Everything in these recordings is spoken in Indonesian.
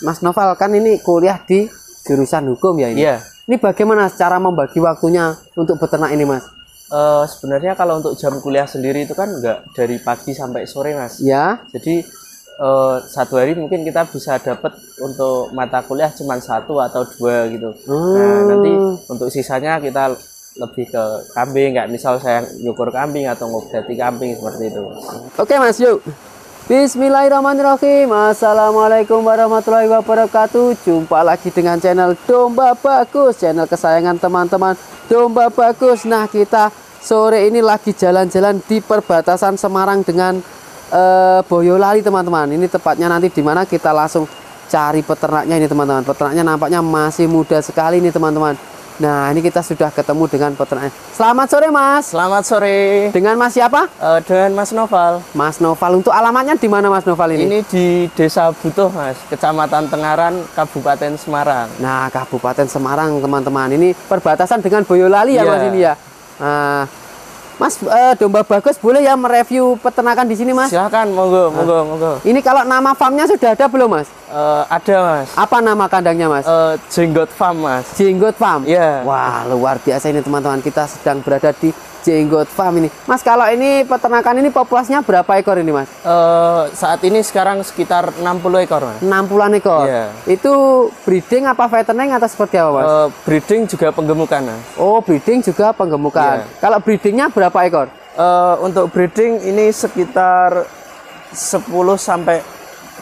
Mas Noval kan ini kuliah di jurusan hukum ya ini. Iya. Ini bagaimana cara membagi waktunya untuk beternak ini Mas? Sebenarnya kalau untuk jam kuliah sendiri itu kan nggak dari pagi sampai sore Mas. Ya. Jadi satu hari mungkin kita bisa dapat untuk mata kuliah cuma 1 atau 2 gitu. Nah nanti untuk sisanya kita lebih ke kambing, nggak misal saya nyukur kambing atau ngobati kambing seperti itu. Oke Mas, yuk. Bismillahirrahmanirrahim. Assalamualaikum warahmatullahi wabarakatuh. Jumpa lagi dengan channel Domba Bagus, channel kesayangan teman-teman Domba Bagus. Nah, kita sore ini lagi jalan-jalan di perbatasan Semarang dengan Boyolali teman-teman. Ini tepatnya nanti di mana kita langsung cari peternaknya ini teman-teman. Peternaknya nampaknya masih muda sekali nih teman-teman. Nah, ini kita sudah ketemu dengan peternaknya. Selamat sore Mas. Selamat sore. Dengan Mas siapa? Dengan Mas Noval. Mas Noval. Untuk alamatnya di mana Mas Noval ini? Ini di Desa Butuh Mas, Kecamatan Tengaran, Kabupaten Semarang. Nah, Kabupaten Semarang teman-teman. Ini perbatasan dengan Boyolali ya Mas ini ya. Nah, Mas Domba Bagus boleh ya mereview peternakan di sini Mas? Silakan, monggo, monggo. Ini kalau nama farmnya sudah ada belum Mas? Ada Mas. Apa nama kandangnya Mas? Jenggot Farm Mas. Jenggot Farm. Iya. Wah, luar biasa ini teman-teman. Kita sedang berada di Jenggot Farm ini. Mas, kalau ini peternakan ini populasinya berapa ekor ini Mas? Saat ini sekarang sekitar 60 ekor Mas. 60-an ekor. Iya. Itu breeding apa fattening atau seperti apa Mas? Breeding juga penggemukan Mas. Oh, breeding juga penggemukan. Iya. Kalau breedingnya berapa ekor? Untuk breeding ini sekitar 10 sampai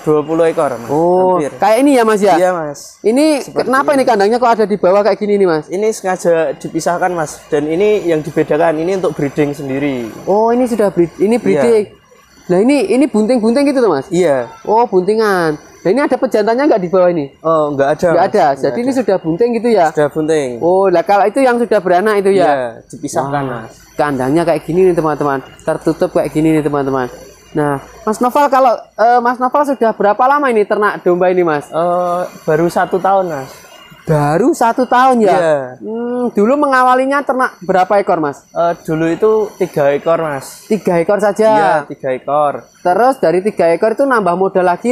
20 ekor Mas. Oh, hampir. kayak ini ya Mas ya? Iya Mas. Ini Seperti kenapa ini kandangnya kok ada di bawah kayak gini nih Mas? Ini sengaja dipisahkan Mas. Dan ini yang dibedakan, ini untuk breeding sendiri. Oh, ini sudah ini breeding. Iya. Nah, ini bunting-bunting gitu tuh Mas? Iya. Oh, buntingan. Nah, ini ada pejantannya nggak di bawah ini? Oh, nggak ada. Nggak Mas. ada. Nggak Jadi ada. ini sudah bunting gitu ya? Sudah bunting. Oh, lah kalau itu yang sudah beranak itu ya? Iya, dipisahkan Mas. Kandangnya kayak gini nih teman-teman. Tertutup kayak gini nih teman-teman. Nah, Mas Noval, kalau Mas Noval sudah berapa lama ini ternak domba ini Mas? Baru 1 tahun Mas. Baru 1 tahun ya? Iya. Dulu mengawalinya ternak berapa ekor Mas? Dulu itu 3 ekor Mas. 3 ekor saja? Iya, 3 ekor. Terus dari 3 ekor itu nambah modal lagi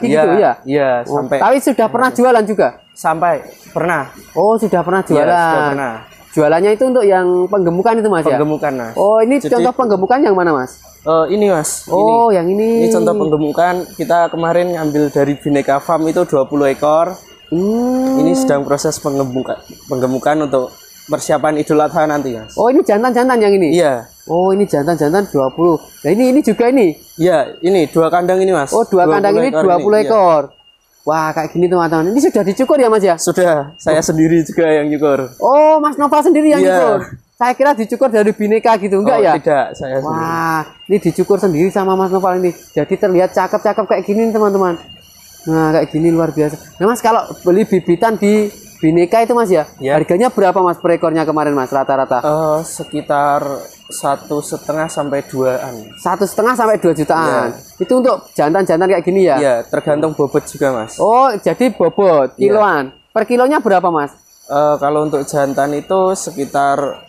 gitu ya? Iya, sampai. Tapi sudah pernah jualan juga? Sampai pernah. Oh, sudah pernah jualan. Iya, sudah pernah. Jualannya itu untuk yang penggemukan itu Mas ya? Penggemukan Mas. Oh, ini Jadi, contoh penggemukan yang mana Mas? Ini Mas. Oh, yang ini. Ini contoh penggemukan. Kita kemarin ngambil dari Bineka Farm itu 20 ekor. Ini sedang proses penggemukan untuk persiapan Idul Adha nanti Mas. Oh, ini jantan-jantan yang ini? Iya. Oh, ini jantan-jantan 20. Nah, ini juga ini? Iya, ini 2 kandang ini Mas. Oh, 2 kandang ini 20 ini, ekor. Iya. Wah, kayak gini teman-teman. Ini sudah dicukur ya Mas ya? Sudah, saya sendiri juga yang nyukur. Oh, Mas Noval sendiri yang Iya. nyukur? Saya kira dicukur dari Bineka gitu, enggak ya? Tidak, saya sendiri. Wah, ini dicukur sendiri sama Mas Noval ini. Jadi terlihat cakep-cakep kayak gini teman-teman. Nah, kayak gini luar biasa. Nah Mas, kalau beli bibitan di Bineka itu Mas ya, Ya. harganya berapa Mas per ekornya kemarin Mas rata-rata? Sekitar 1,5 sampai 2-an. 1,5 sampai 2 jutaan. Itu untuk jantan-jantan kayak gini ya? Iya, tergantung bobot juga Mas. Oh, jadi bobot kiloan. Per kilonya berapa Mas? Kalau untuk jantan itu sekitar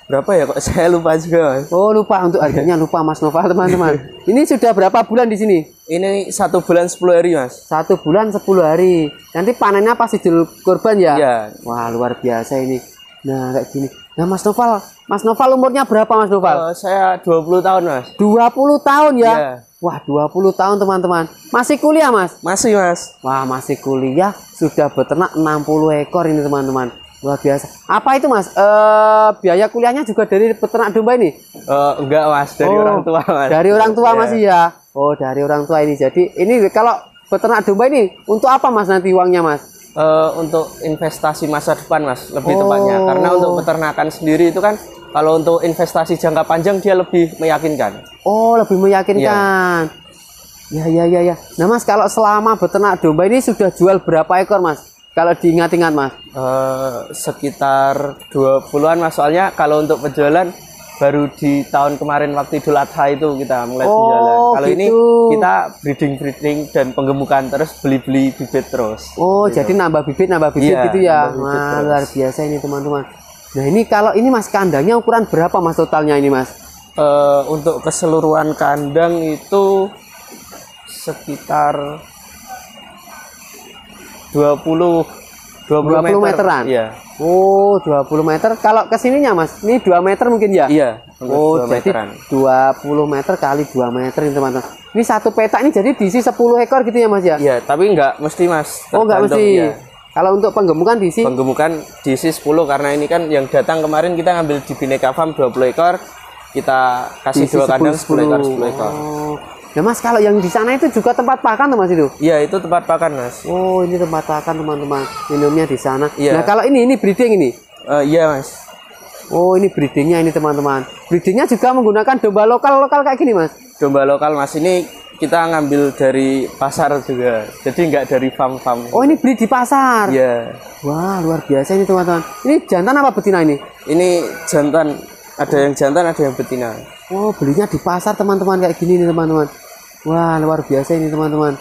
berapa ya? Kok saya lupa juga Mas. Oh, lupa untuk harganya, lupa Mas Noval teman-teman. Ini sudah berapa bulan di sini? Ini 1 bulan 10 hari Mas. 1 bulan 10 hari. Nanti panennya pas Idul Kurban ya? Iya. Wah, luar biasa ini. Nah, kayak gini. Nah, Mas Noval umurnya berapa Mas Noval? Saya 20 tahun Mas. 20 tahun ya? Iya. Wah, 20 tahun teman-teman. Masih kuliah Mas? Masih Mas. Wah, masih kuliah, sudah beternak 60 ekor ini teman-teman. Luar biasa. Apa itu Mas? Biaya kuliahnya juga dari peternak domba ini? Enggak Mas, dari orang tua Mas. Dari orang tua Iya. masih ya? Oh, dari orang tua ini. Jadi ini kalau peternak domba ini untuk apa Mas nanti uangnya Mas? Untuk investasi masa depan Mas, lebih tepatnya. Karena untuk peternakan sendiri itu kan, kalau untuk investasi jangka panjang dia lebih meyakinkan. Oh, lebih meyakinkan. Ya. Nah Mas, kalau selama beternak domba ini sudah jual berapa ekor Mas? Kalau diingat-ingat Mas? Sekitar 20-an Mas. Soalnya kalau untuk penjualan baru di tahun kemarin waktu Idul Adha itu kita mulai penjualan. Kalau gitu. ini kita breeding dan penggemukan terus beli bibit terus. Oh, gitu. Jadi nambah bibit Iya, gitu ya. nambah bibit Wah, terus. luar biasa ini teman-teman. Nah, ini kalau ini Mas kandangnya ukuran berapa Mas totalnya ini Mas? Untuk keseluruhan kandang itu sekitar 20 20 meteran. Iya. Oh, 20 meter. Kalau kesininya Mas, ini 2 meter mungkin ya? Iya. Oh, 2 jadi meteran. 20 meter kali 2 meter ini teman-teman. Ini satu petak ini jadi diisi 10 ekor gitu ya Mas ya? Iya, tapi nggak mesti Mas. Oh, nggak mesti. Ya. Kalau untuk penggemukan diisi? Penggemukan diisi 10 karena ini kan yang datang kemarin kita ngambil di Bineka Farm 20 ekor. Kita kasih Diisi 2 kandang 10 10 ekor 10 ekor. Oh. Nah Mas, kalau yang di sana itu juga tempat pakan tuh Mas itu? Iya, itu tempat pakan Mas. Oh, ini tempat pakan teman-teman. Minumnya di sana. Iya. Nah, kalau ini breeding ini? Iya Mas. Oh, ini breedingnya ini teman-teman. Breedingnya juga menggunakan domba lokal kayak gini Mas? Domba lokal Mas, ini kita ngambil dari pasar juga. Jadi nggak dari farm-farm. Oh, ini breed di pasar? Iya. Wah, luar biasa ini teman-teman. Ini jantan apa betina ini? Ini jantan. Ada yang jantan, ada yang betina. Oh, belinya di pasar teman-teman kayak gini nih teman-teman. Wah, luar biasa ini teman-teman.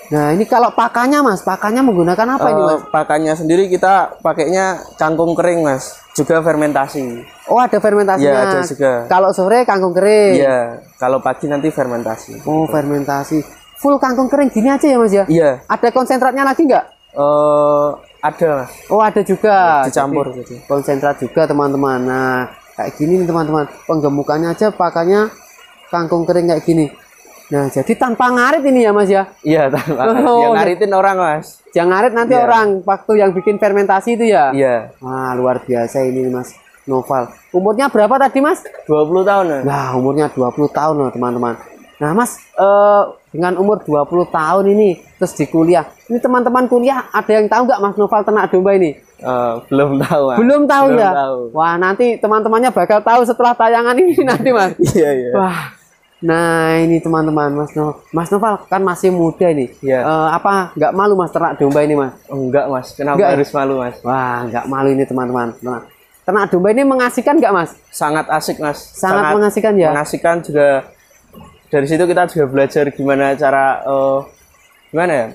Nah, ini kalau pakannya Mas, pakannya menggunakan apa ini Mas? Pakannya sendiri kita pakainya kangkung kering Mas, juga fermentasi. Oh, ada fermentasinya. Iya, ada juga. Kalau sore kangkung kering. Iya, kalau pagi nanti fermentasi. Oh, fermentasi. Full kangkung kering gini aja ya Mas ya? Iya. Ada konsentratnya lagi nggak? Ada Mas. Oh, ada juga. Dicampur Jadi, gitu. konsentrat juga teman-teman. Nah, kayak gini nih teman-teman. Penggemukannya aja pakannya kangkung kering kayak gini. Nah, jadi tanpa ngarit ini ya Mas ya? Iya, tanpa. Oh, yang ngaritin orang Mas. Yang ngarit nanti Iya. orang waktu yang bikin fermentasi itu ya? Iya. Wah, luar biasa ini Mas Noval. Umurnya berapa tadi Mas? 20 tahun Mas. Nah, umurnya 20 tahun loh teman-teman. Nah Mas, dengan umur 20 tahun ini terus di kuliah. Ini teman-teman kuliah ada yang tahu nggak Mas Noval ternak domba ini? Belum tahu Mas. Belum tahu Belum ya? tahu. Wah, nanti teman-temannya bakal tahu setelah tayangan ini nanti Mas. Iya, iya. Wah. Nah, ini teman-teman Mas Noval kan masih muda ini. Iya. Apa nggak malu Mas ternak domba ini Mas? Enggak Mas, kenapa Enggak, ya? harus malu Mas? Wah, nggak malu ini teman-teman. Nah, ternak domba ini mengasihkan nggak Mas? Sangat asik Mas. Sangat mengasihkan ya? Mengasihkan juga. Dari situ kita juga belajar gimana cara gimana ya?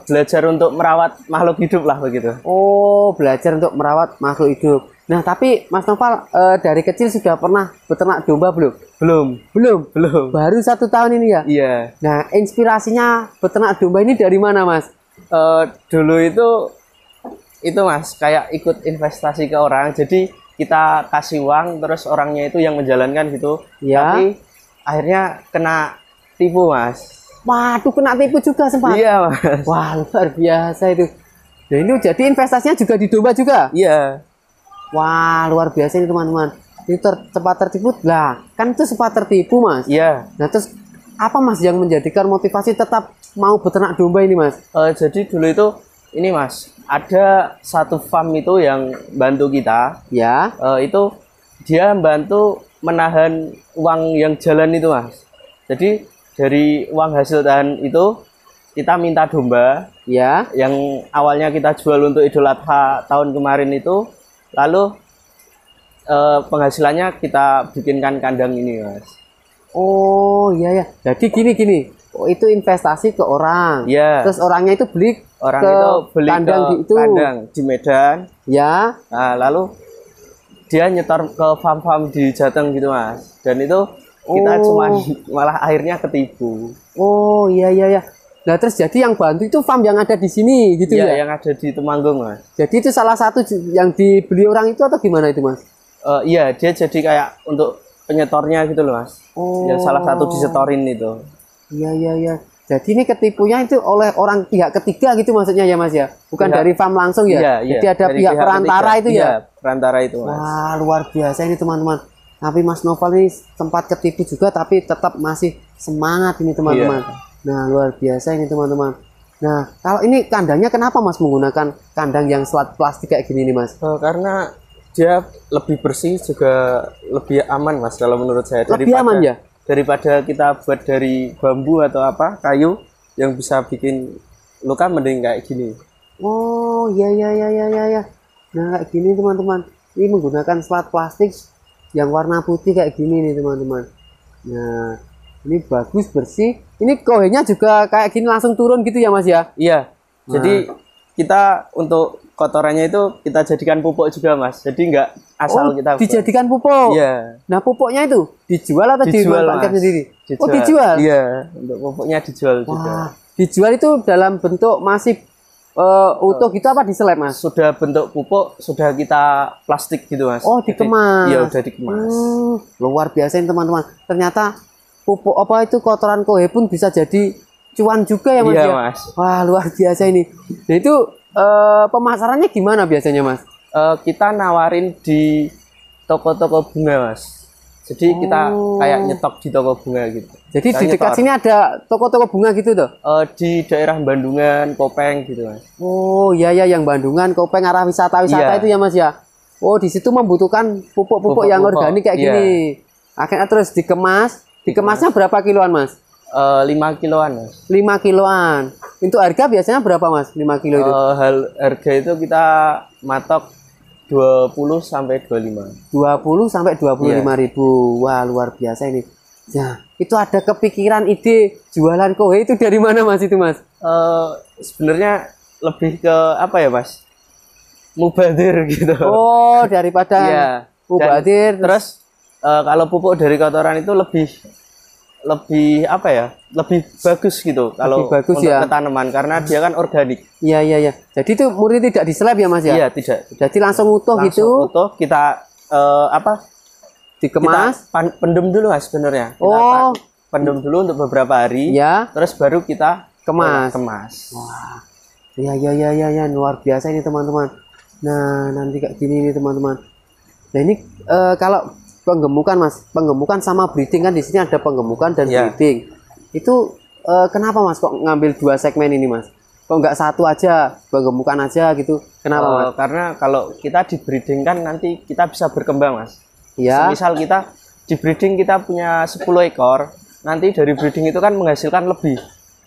Belajar untuk merawat makhluk hidup lah begitu. Oh, belajar untuk merawat makhluk hidup. Nah, tapi Mas Noval dari kecil sudah pernah beternak domba belum? Belum. Belum. Baru 1 tahun ini ya? Iya. Nah, inspirasinya beternak domba ini dari mana Mas? Dulu itu Mas kayak ikut investasi ke orang. Jadi kita kasih uang terus orangnya itu yang menjalankan gitu. Ya. Tapi akhirnya kena tipu Mas. Waduh, kena tipu juga sempat. Iya Mas. Wah, luar biasa itu. Nah, ini jadi investasinya juga di domba juga? Iya. Wah, luar biasa ini teman-teman. Ini sempat tertipu lah. Kan itu sempat tertipu Mas. Iya. Nah, terus apa Mas yang menjadikan motivasi tetap mau beternak domba ini Mas? Jadi dulu itu ini Mas, ada satu farm itu yang bantu kita. Ya. Itu dia bantu menahan uang yang jalan itu Mas. Jadi dari uang hasil tahan itu kita minta domba Ya. yang awalnya kita jual untuk Idul Adha tahun kemarin itu, lalu penghasilannya kita bikinkan kandang ini Mas. Oh, iya ya. Jadi gini. Oh, itu investasi ke orang. Iya. Terus orangnya itu beli Orang ke itu beli kandang ke di itu. kandang di Medan. Ya. Nah, lalu dia nyetor ke farm-farm di Jateng gitu Mas. Dan itu kita cuman malah akhirnya ketipu. Oh, iya. Nah, terus jadi yang bantu itu farm yang ada di sini gitu Iya, ya? yang ada di Temanggung Mas. Jadi itu salah satu yang dibeli orang itu atau gimana itu Mas? Iya, dia jadi kayak untuk penyetornya gitu loh Mas. Oh. Yang salah satu disetorin itu. Iya. Jadi ini ketipunya itu oleh orang pihak ketiga gitu maksudnya ya Mas ya? Bukan Pihak- dari farm langsung ya? Iya. Jadi ada Dari pihak perantara ketiga. itu Iya, ya? perantara itu Mas. Wah, luar biasa ini teman-teman. Tapi Mas Noval ini sempat ketipu juga tapi tetap masih semangat ini teman-teman. Iya. Nah, luar biasa ini teman-teman. Nah, kalau ini kandangnya kenapa Mas menggunakan kandang yang selat plastik kayak gini nih Mas? Karena dia lebih bersih juga lebih aman Mas kalau menurut saya. Lebih aman ya? Daripada kita buat dari bambu atau apa, kayu yang bisa bikin luka, mending kayak gini. Oh, iya. Nah, kayak gini teman-teman. Ini menggunakan selat plastik yang warna putih kayak gini nih teman-teman. Nah, ini bagus bersih. Ini kohenya juga kayak gini langsung turun gitu ya Mas ya? Iya. Jadi kita untuk kotorannya itu kita jadikan pupuk juga Mas. Jadi nggak asal kita buat. Dijadikan pupuk. Iya. Nah, pupuknya itu dijual atau Dijual dimanfaatkan Mas. sendiri? Oh, dijual. Iya, untuk pupuknya dijual juga. Wah, dijual itu dalam bentuk masih utuh gitu apa diseleb Mas? Sudah bentuk pupuk, sudah kita plastik gitu Mas. Oh, dikemas. Iya, udah dikemas. Luar biasa ini teman-teman. Ternyata pupuk apa itu kotoran kohe pun bisa jadi cuan juga ya Mas Iya, ya? Mas. Wah, luar biasa ini. Nah, itu pemasarannya gimana biasanya Mas? Kita nawarin di toko-toko bunga Mas. Jadi kita kayak nyetok di toko bunga gitu. Jadi Kita di dekat nyetor. sini ada toko-toko bunga gitu tuh? Di daerah Bandungan, Kopeng gitu Mas. Oh iya ya, yang Bandungan, Kopeng arah wisata-wisata Iya. itu ya Mas ya. Oh di situ membutuhkan pupuk-pupuk yang Pupuk-pupuk, organik kayak iya. gini. Akhirnya terus dikemas. Dikemasnya berapa kiloan Mas? 5 kiloan Mas. 5 kiloan. Untuk harga biasanya berapa Mas? 5 kilo itu? Harga itu kita matok 20 sampai 25. 20 sampai 25 ribu. Wah luar biasa ini. Nah itu ada kepikiran ide jualan kohe itu dari mana Mas itu Mas? Sebenarnya lebih ke apa ya Mas? Mubadir gitu. Oh daripada Iya. mubadir. Terus kalau pupuk dari kotoran itu lebih apa ya? Lebih bagus gitu kalau bagus untuk ya. ke tanaman karena dia kan organik. Iya iya iya. Jadi itu murni tidak diseleb ya Mas ya? Iya, tidak. Jadi langsung utuh Langsung gitu, utuh kita dikemas. kita pendem dulu Mas sebenarnya. Kita Oh. pendem dulu untuk beberapa hari. Ya, Terus baru kita kemas. kemas. Iya iya iya iya ya. Luar biasa ini teman-teman. Nah nanti kayak gini nih teman-teman. Nah ini kalau penggemukan Mas, penggemukan sama breeding kan di sini ada penggemukan dan Ya. breeding. Itu kenapa Mas kok ngambil dua segmen ini Mas? Kok nggak satu aja, penggemukan aja gitu? Kenapa Mas? Karena kalau kita di breeding kan nanti kita bisa berkembang Mas. Ya. Misal kita di breeding kita punya 10 ekor, nanti dari breeding itu kan menghasilkan lebih.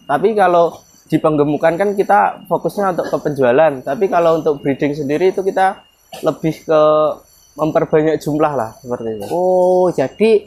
Tapi kalau di penggemukan kan kita fokusnya untuk ke penjualan. Tapi kalau untuk breeding sendiri itu kita lebih ke memperbanyak jumlah lah seperti itu. Oh, jadi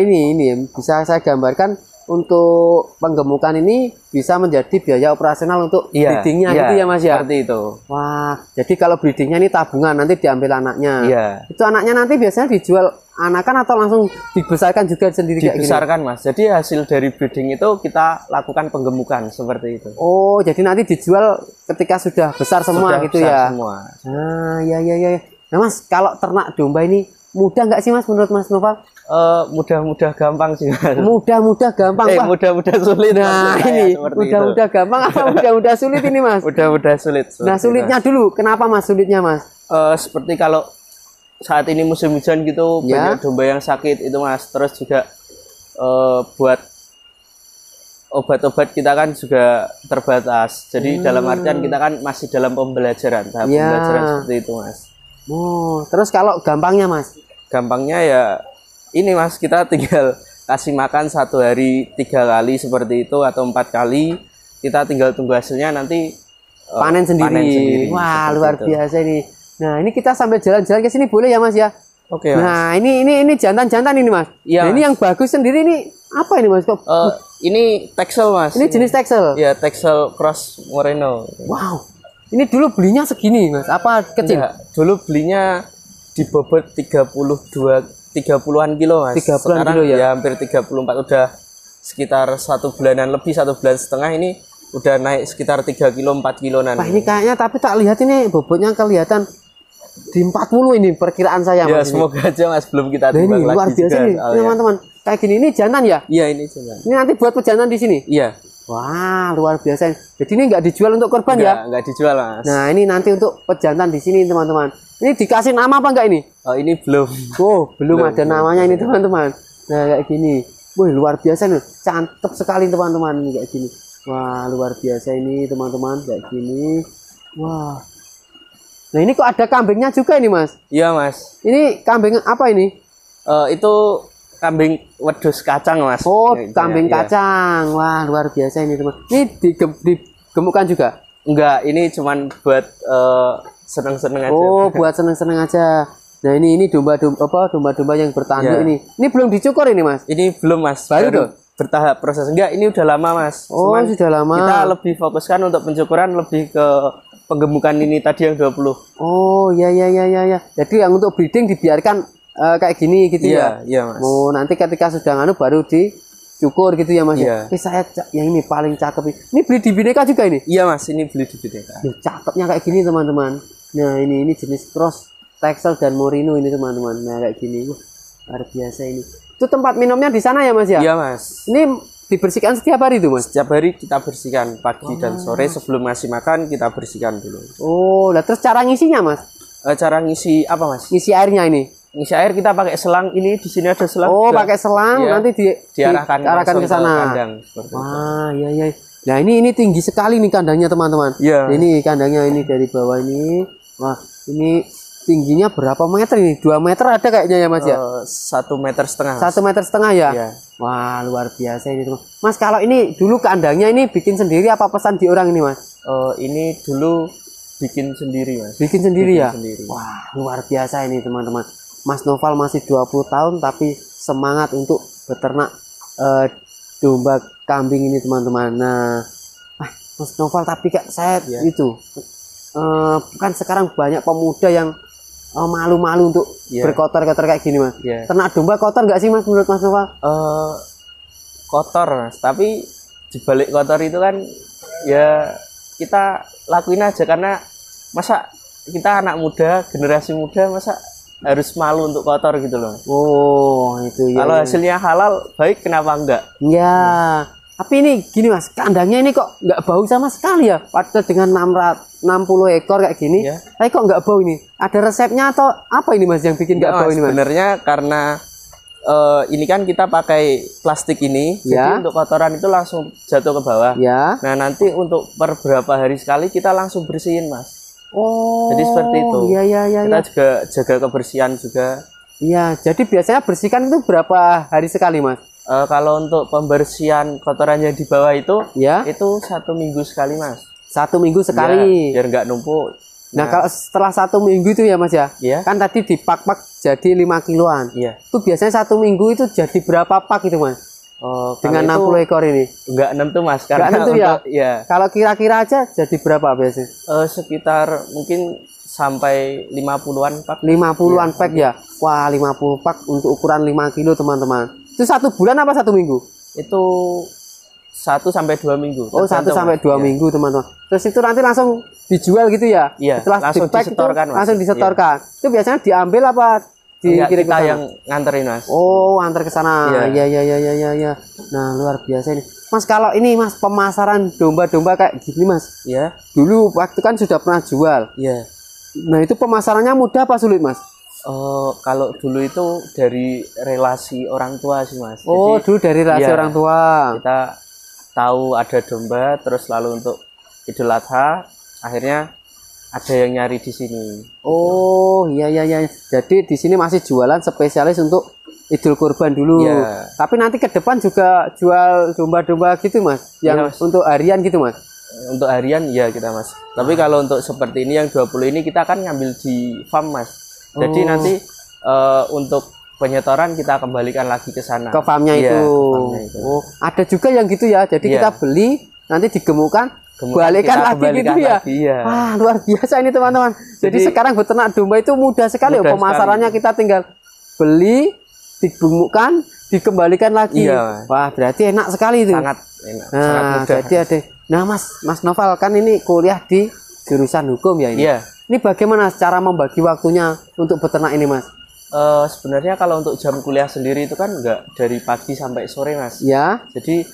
ini bisa saya gambarkan untuk penggemukan ini bisa menjadi biaya operasional untuk breedingnya gitu ya Mas ya? Seperti itu. Wah, jadi kalau breedingnya ini tabungan nanti diambil anaknya. Iya. Itu anaknya nanti biasanya dijual anakan atau langsung dibesarkan juga sendiri kayak gini? Dibesarkan Mas. Jadi hasil dari breeding itu kita lakukan penggemukan seperti itu. Oh, jadi nanti dijual ketika sudah besar semua Sudah gitu besar ya? Semua. Nah, ya. Nah Mas, kalau ternak domba ini mudah nggak sih Mas menurut Mas Nova? Mudah-mudah gampang sih Mas. Mudah-mudah gampang. Wah. Mudah-mudah sulit. Nah maksud saya, ini seperti mudah-mudah gampang apa mudah-mudah sulit ini Mas? Mudah-mudah sulit. Nah sulitnya dulu, kenapa Mas sulitnya Mas? Seperti kalau saat ini musim hujan gitu Ya. banyak domba yang sakit itu Mas. Terus juga buat obat-obat kita kan juga terbatas. Jadi dalam artian kita kan masih dalam pembelajaran, tahap Ya. pembelajaran seperti itu Mas. Oh, terus kalau gampangnya Mas? Gampangnya ya ini Mas, kita tinggal kasih makan 1 hari 3 kali seperti itu atau 4 kali. Kita tinggal tunggu hasilnya nanti Panen sendiri. Wah seperti luar itu. biasa ini. Nah ini kita sambil jalan-jalan ke sini boleh ya Mas ya? Oke Mas. Nah ini jantan-jantan ini Mas. Iya, Nah, ini Mas. yang bagus sendiri ini apa ini Mas? Kok Ini Texel Mas. ini jenis Texel? Ya Texel Cross Moreno. Wow. Ini dulu belinya segini Mas? Apa kecil? Enggak, dulu belinya di bobot 30-an kilo Mas. 30-an Sekarang kilo ya? hampir 34, udah sekitar 1 bulanan lebih, 1 bulan setengah ini udah naik sekitar 3 kilo 4 kiloan. Wah ini kayaknya tapi tak lihat ini bobotnya kelihatan di 40 ini perkiraan saya Ya Mas. semoga aja Mas, belum kita Nah, ini timbang luar lagi biasa juga nih soalnya. teman-teman. Kayak gini ini jantan ya? Iya ini juga. Ini nanti buat pejantan di sini. Iya. Wah luar biasa. Jadi ini nggak dijual untuk korban ya? Enggak dijual Mas. Nah ini nanti untuk pejantan di sini teman-teman. Ini dikasih nama apa enggak ini? Oh ini belum. Oh belum ada belum. namanya ini teman-teman. Nah kayak gini. Wih luar biasa nih. Cantep sekali teman-teman ini kayak gini. Wah luar biasa ini teman-teman kayak gini. Wah. Nah ini kok ada kambingnya juga ini Mas? Iya Mas. Ini kambing apa ini? Itu kambing wedus kacang Mas. Oh Gitu ya, kambing iya. kacang. Wah luar biasa ini teman. Ini digemukkan juga? Enggak, ini cuman buat seneng-seneng aja. Oh buat seneng-seneng aja. Nah ini domba-domba yang bertanduk Ya. ini. Ini belum dicukur ini Mas? Ini belum Mas, Baru tuh? bertahap proses. Enggak, ini udah lama Mas. Oh sudah lama. Kita lebih fokuskan untuk pencukuran lebih ke penggemukan ini tadi yang 20. Oh ya. Jadi yang untuk breeding dibiarkan kayak gini gitu ya? Iya Mas. Oh nanti ketika sudah nganu baru cukur gitu ya Mas Iya. ya. Tapi saya yang ini paling cakep ini. Ini beli di Bineka juga ini. Iya Mas, ini beli di Bineka. Duh, cakepnya kayak gini teman-teman. Nah ini jenis cross Texel dan Merino ini teman-teman. Nah kayak gini, wah, luar biasa ini. Itu tempat minumnya di sana ya Mas ya? Iya Mas. Ini dibersihkan setiap hari tuh Mas? Setiap hari kita bersihkan pagi dan sore sebelum ngasih makan kita bersihkan dulu. Oh, lah terus cara ngisinya Mas? Cara ngisi apa Mas? Ngisi airnya ini? Ngisi air kita pakai selang ini, di sini ada selang. Oh, juga. pakai selang Iya. nanti diarahkan diarahkan ke sana. kandang, seperti itu. Wah, iya iya. Nah, ini tinggi sekali nih kandangnya teman-teman. Iya. Ini kandangnya ini dari bawah ini. Wah, ini tingginya berapa meter ini? 2 meter ada kayaknya ya Mas ya? 1,5 meter. 1,5 meter ya? Iya. Wah, luar biasa ini teman. Mas, kalau ini dulu kandangnya ini bikin sendiri apa pesan di orang ini Mas? Ini dulu bikin sendiri Mas. Bikin sendiri Bikin ya? sendiri. Wah, luar biasa ini teman-teman. Mas Noval masih 20 tahun tapi semangat untuk beternak domba kambing ini teman-teman. Nah, Mas Noval tapi kak saya Ya. itu kan sekarang banyak pemuda yang malu-malu untuk Ya. berkotor-kotor kayak gini Mas. Ya. Ternak domba kotor nggak sih Mas menurut Mas Noval? Kotor Mas, tapi dibalik kotor itu kan ya kita lakuin aja, karena masa kita anak muda, generasi muda, masa harus malu untuk kotor gitu loh. Oh, itu ya. Kalau ya. hasilnya halal baik, kenapa enggak? Ya, tapi ini gini Mas, kandangnya ini kok nggak bau sama sekali ya. Padahal dengan 60 ekor kayak gini, Ya. tapi kok nggak bau ini? Ada resepnya atau apa ini Mas yang bikin nggak Enggak, bau Mas, ini Mas? sebenarnya karena ini kan kita pakai plastik ini, Ya. jadi untuk kotoran itu langsung jatuh ke bawah. Ya. Nah nanti untuk per berapa hari sekali kita langsung bersihin Mas. Oh. Jadi seperti itu. Iya iya iya. Kita Iya. juga jaga kebersihan juga. Iya, jadi biasanya bersihkan itu berapa hari sekali Mas? Kalau untuk pembersihan kotorannya di bawah Ya. itu 1 minggu sekali Mas. 1 minggu sekali. Ya, biar nggak numpuk. Nah, kalau setelah 1 minggu itu ya Mas ya, Iya. kan tadi dipak-pak jadi 5 kiloan. Iya. Itu biasanya 1 minggu itu jadi berapa pak itu Mas? Dengan 60 ekor ini. Nggak nentu Mas, Nggak karena nentu ya? ya Kalau kira-kira aja jadi berapa biasanya? sekitar mungkin sampai 50-an pak. 50-an pack ya? Wah, 50 pak untuk ukuran 5 kilo teman-teman. Itu 1 bulan apa 1 minggu? Itu 1 sampai 2 minggu. Oh, 1 sampai 2 Iya. minggu teman-teman. Terus itu nanti langsung dijual gitu ya? Iya, Setelah langsung di-pack disetorkan, itu Mas. langsung disetorkan. Itu biasanya diambil apa Enggak, dikirim ke kita sana? yang nganterin Mas. Oh, antar ke sana. Iya. Iya, iya, iya, iya, iya. Nah, luar biasa ini. Mas, kalau ini Mas pemasaran domba-domba kayak gini Mas. Iya. Dulu waktu kan sudah pernah jual. Iya. Nah, itu pemasarannya mudah apa sulit Mas? Kalau dulu itu dari relasi orang tua sih Mas. Oh, Jadi dulu dari rahasia iya. orang tua. kita tahu ada domba, terus lalu untuk Idul Adha akhirnya ada yang nyari di sini. Oh, iya, iya, iya. Jadi di sini masih jualan spesialis untuk Idul Kurban dulu. Iya. Tapi nanti ke depan juga jual domba-domba gitu Mas, yang Iya, Mas. untuk harian gitu Mas. Untuk harian ya kita Mas. Tapi kalau untuk seperti ini yang 20 ini kita akan ngambil di farm Mas. Jadi Oh. nanti untuk penyetoran kita kembalikan lagi ke sana. Ke farmnya Iya, itu. ke farmnya itu. Oh, ada juga yang gitu ya. Jadi Iya. kita beli, nanti digemukkan, Kemudian balikan kita lagi kembalikan gitu ya. lagi, iya. Wah, luar biasa ini teman-teman. Jadi Jadi, sekarang beternak domba itu mudah sekali. mudah Pemasarannya kita tinggal beli, digemukkan, dikembalikan lagi. Iya. Wah, berarti enak sekali itu. Sangat enak, sangat Nah, mudah. jadi ada. Nah, Mas Noval kan ini kuliah di jurusan hukum ya ini. Iya. Ini bagaimana cara membagi waktunya untuk beternak ini, Mas? Sebenarnya kalau untuk jam kuliah sendiri itu kan enggak dari pagi sampai sore Mas. Ya. Jadi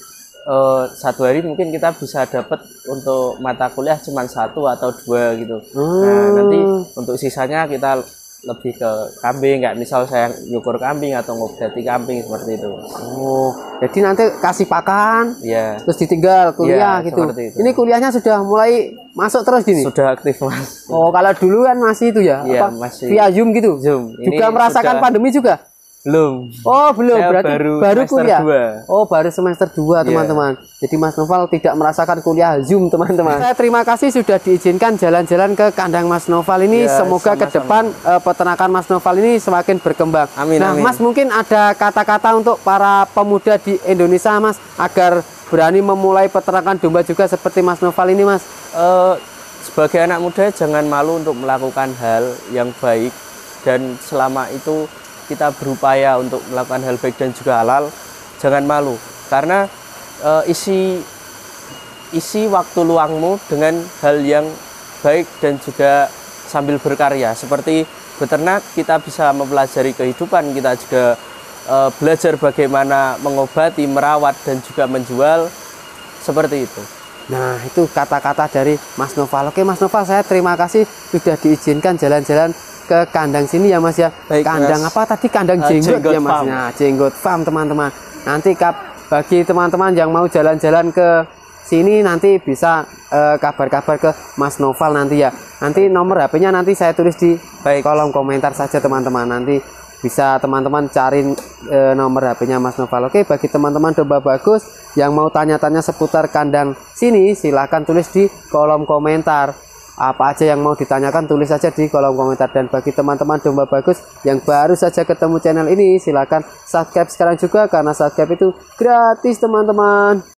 satu hari mungkin kita bisa dapat untuk mata kuliah cuma 1 atau 2 gitu. Nah nanti untuk sisanya kita lebih ke kambing, kayak misal saya nyukur kambing atau ngobati kambing seperti itu. Oh, jadi nanti kasih pakan, Iya. terus ditinggal kuliah Iya, gitu. seperti itu. Ini kuliahnya sudah mulai masuk terus gini. Sudah aktif Mas. Oh, kalau dulu kan masih itu ya, Iya, apa? masih. Via Zoom gitu. Zoom. Ini Juga merasakan sudah- pandemi juga. Belum. Oh, belum. Saya Berarti baru semester kuliah. 2. Oh, baru semester 2, Iya. teman-teman. Jadi Mas Noval tidak merasakan kuliah Zoom, teman-teman. Saya terima kasih sudah diizinkan jalan-jalan ke kandang Mas Noval ini. Ya, Semoga ke sama-sama. depan peternakan Mas Noval ini semakin berkembang. Amin, Nah, amin. Mas mungkin ada kata-kata untuk para pemuda di Indonesia, Mas, agar berani memulai peternakan domba juga seperti Mas Noval ini, Mas. Sebagai anak muda jangan malu untuk melakukan hal yang baik, dan selama itu kita berupaya untuk melakukan hal baik dan juga halal, jangan malu. karena isi waktu luangmu dengan hal yang baik dan juga sambil berkarya. Seperti beternak, kita bisa mempelajari kehidupan, kita juga belajar bagaimana mengobati, merawat, dan juga menjual, seperti itu. Nah, itu kata-kata dari Mas Noval. Oke Mas Noval, saya terima kasih sudah diizinkan jalan-jalan ke kandang sini ya Mas ya. Baik, kandang Mas. apa tadi? Kandang jenggot, Jenggot ya Mas. Farm. Nah, Jenggot Farm teman-teman. Nanti bagi teman-teman yang mau jalan-jalan ke sini nanti bisa kabar-kabar ke Mas Noval nanti ya. Nanti nomor HP-nya nanti saya tulis di kolom komentar saja teman-teman. Nanti bisa teman-teman cari nomor HP-nya Mas Noval. Oke, bagi teman-teman domba bagus yang mau tanya-tanya seputar kandang sini, silahkan tulis di kolom komentar. Apa aja yang mau ditanyakan tulis saja di kolom komentar. Dan bagi teman-teman domba bagus yang baru saja ketemu channel ini, silahkan subscribe sekarang juga, karena subscribe itu gratis teman-teman.